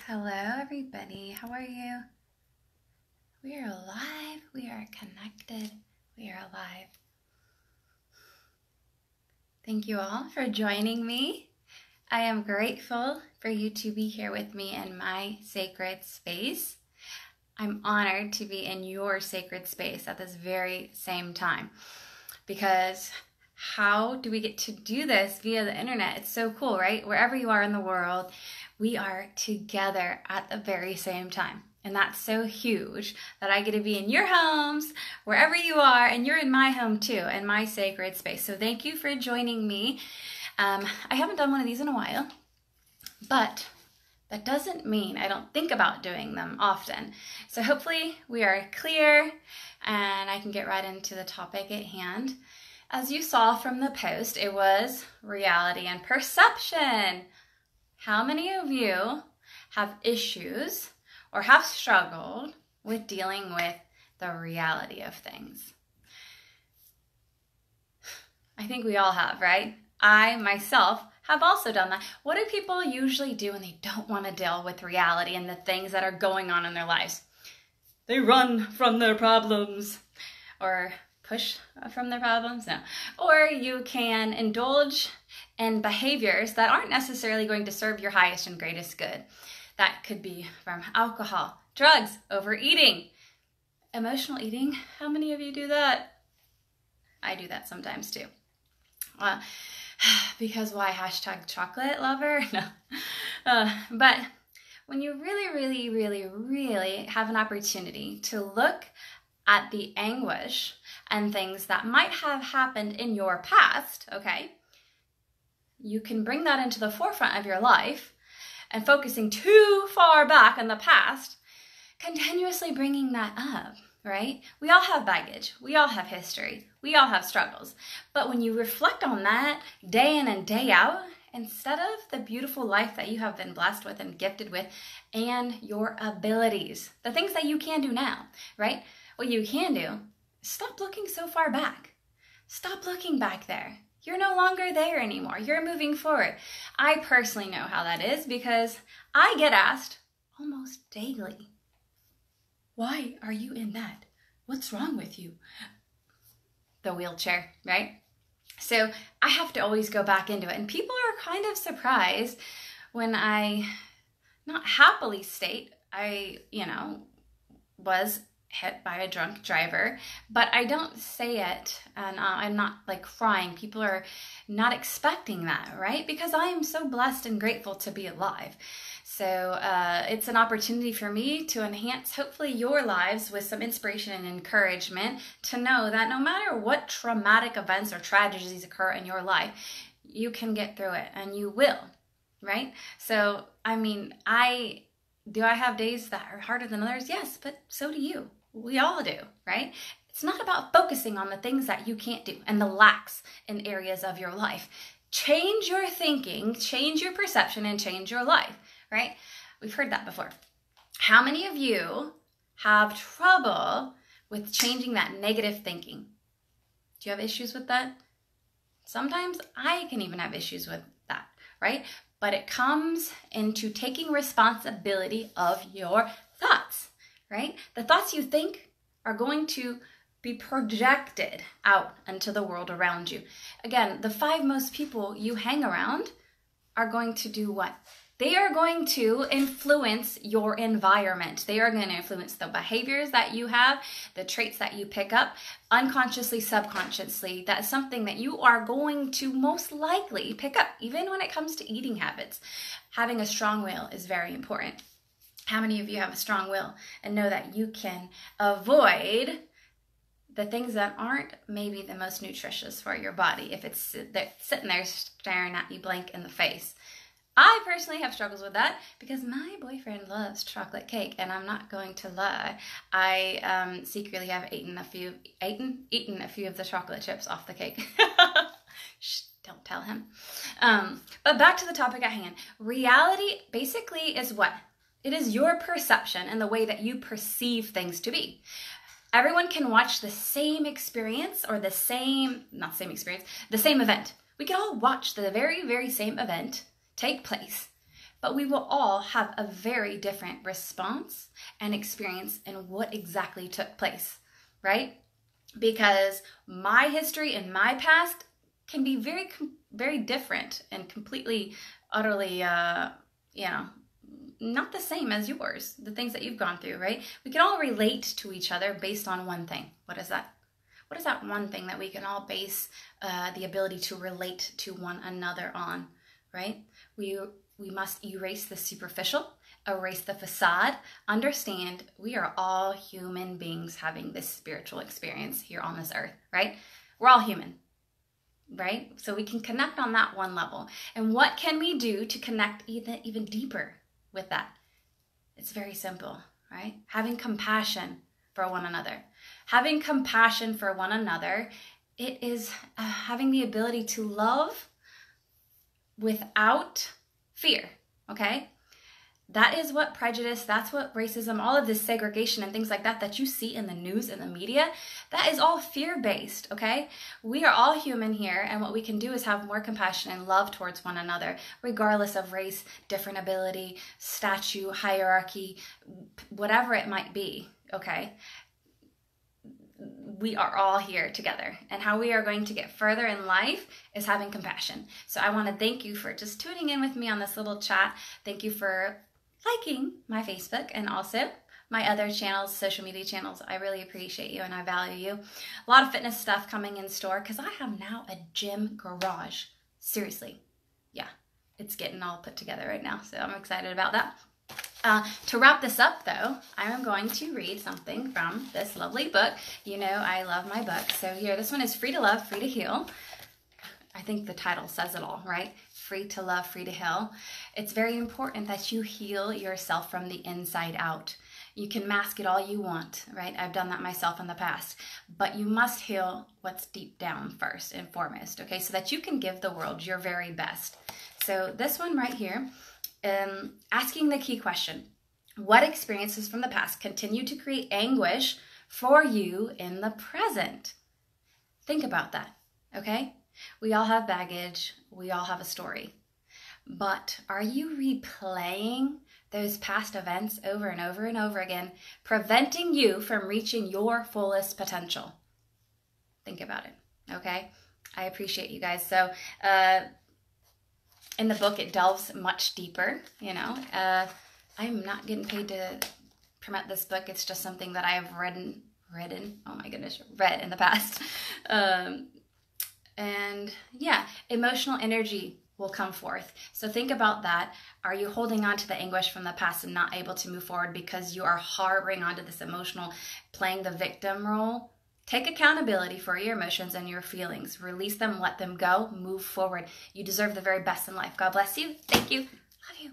Hello, everybody. How are you? We are alive. We are connected. We are alive. Thank you all for joining me. I am grateful for you to be here with me in my sacred space. I'm honored to be in your sacred space at this very same time, because how do we get to do this via the internet? It's so cool, right? Wherever you are in the world, we are together at the very same time. And that's so huge that I get to be in your homes, wherever you are, and you're in my home too, in my sacred space. So thank you for joining me. I haven't done one of these in a while, but that doesn't mean I don't think about doing them often. So hopefully we are clear and I can get right into the topic at hand. As you saw from the post, it was reality and perception. How many of you have issues or have struggled with dealing with the reality of things? I think we all have, right? I myself have also done that. What do people usually do when they don't want to deal with reality and the things that are going on in their lives? They run from their problems, or push from their problems, no. Or you can indulge in behaviors that aren't necessarily going to serve your highest and greatest good. That could be from alcohol, drugs, overeating, emotional eating. How many of you do that? I do that sometimes too. Because why? Hashtag chocolate lover? No. But when you really have an opportunity to look at the anguish and things that might have happened in your past, okay, you can bring that into the forefront of your life, and focusing too far back in the past, continuously bringing that up, right? We all have baggage. We all have history. We all have struggles. But when you reflect on that day in and day out, instead of the beautiful life that you have been blessed with and gifted with and your abilities, the things that you can do now, right? What you can do, stop looking so far back. Stop looking back there. You're no longer there anymore. You're moving forward. I personally know how that is because I get asked almost daily, why are you in that? What's wrong with you? The wheelchair, right? So I have to always go back into it. And people are kind of surprised when I not happily state I, was hit by a drunk driver, but I don't say it and I'm not like crying. People are not expecting that, right? Because I am so blessed and grateful to be alive. So it's an opportunity for me to enhance hopefully your lives with some inspiration and encouragement to know that no matter what traumatic events or tragedies occur in your life, you can get through it, and you will, right? So, I have days that are harder than others? Yes, but so do you. We all do, right? It's not about focusing on the things that you can't do and the lacks in areas of your life. Change your thinking, change your perception, and change your life, right? We've heard that before. How many of you have trouble with changing that negative thinking? Do you have issues with that? Sometimes I can even have issues with that, right? But it comes into taking responsibility of your thoughts, right? The thoughts you think are going to be projected out into the world around you. Again, the 5 most people you hang around are going to do what? They are going to influence your environment. They are going to influence the behaviors that you have, the traits that you pick up, unconsciously, subconsciously. That's something that you are going to most likely pick up, even when it comes to eating habits. Having a strong will is very important. How many of you have a strong will and know that you can avoid the things that aren't maybe the most nutritious for your body if it's sitting there staring at you blank in the face? I personally have struggles with that because my boyfriend loves chocolate cake, and I'm not going to lie. I secretly have eaten a few of the chocolate chips off the cake. Shh, don't tell him. But back to the topic at hand. Reality basically is what? It is your perception and the way that you perceive things to be. Everyone can watch the same experience or the same event. We can all watch the very, very same event take place, but we will all have a very different response and experience in what exactly took place, right? Because my history and my past can be very different and completely, utterly, not the same as yours, the things that you've gone through, right? We can all relate to each other based on one thing. What is that? What is that one thing that we can all base the ability to relate to one another on, right? We must erase the superficial, erase the facade, understand we are all human beings having this spiritual experience here on this earth, right? We're all human, right? So we can connect on that one level. And what can we do to connect even deeper with that? It's very simple, right? Having compassion for one another. Having compassion for one another, it is having the ability to love without fear, okay? That is what prejudice, that's what racism, all of this segregation and things like that you see in the news and the media, that is all fear-based, okay? We are all human here, and what we can do is have more compassion and love towards one another, regardless of race, different ability, statue, hierarchy, whatever it might be, okay? We are all here together, and how we are going to get further in life is having compassion. So I want to thank you for just tuning in with me on this little chat. Thank you for liking my Facebook and also my other channels, social media channels. I really appreciate you and I value you. A lot of fitness stuff coming in store because I have now a gym garage. Seriously. Yeah, it's getting all put together right now, so I'm excited about that. To wrap this up, though, I am going to read something from this lovely book. You know I love my books. So here, this one is Free to Love, Free to Heal. I think the title says it all, right? Free to love, free to heal. It's very important that you heal yourself from the inside out. You can mask it all you want, right? I've done that myself in the past. But you must heal what's deep down first and foremost, okay? So that you can give the world your very best. So this one right here, asking the key question, what experiences from the past continue to create anguish for you in the present? Think about that, okay? We all have baggage, we all have a story, but are you replaying those past events over and over and over again, preventing you from reaching your fullest potential? Think about it, okay? I appreciate you guys. So, in the book, it delves much deeper, you know. I'm not getting paid to promote this book. It's just something that I have read in the past. And yeah, emotional energy will come forth. So think about that. Are you holding on to the anguish from the past and not able to move forward because you are harboring onto this emotional, playing the victim role? Take accountability for your emotions and your feelings. Release them, let them go, move forward. You deserve the very best in life. God bless you. Thank you. Love you.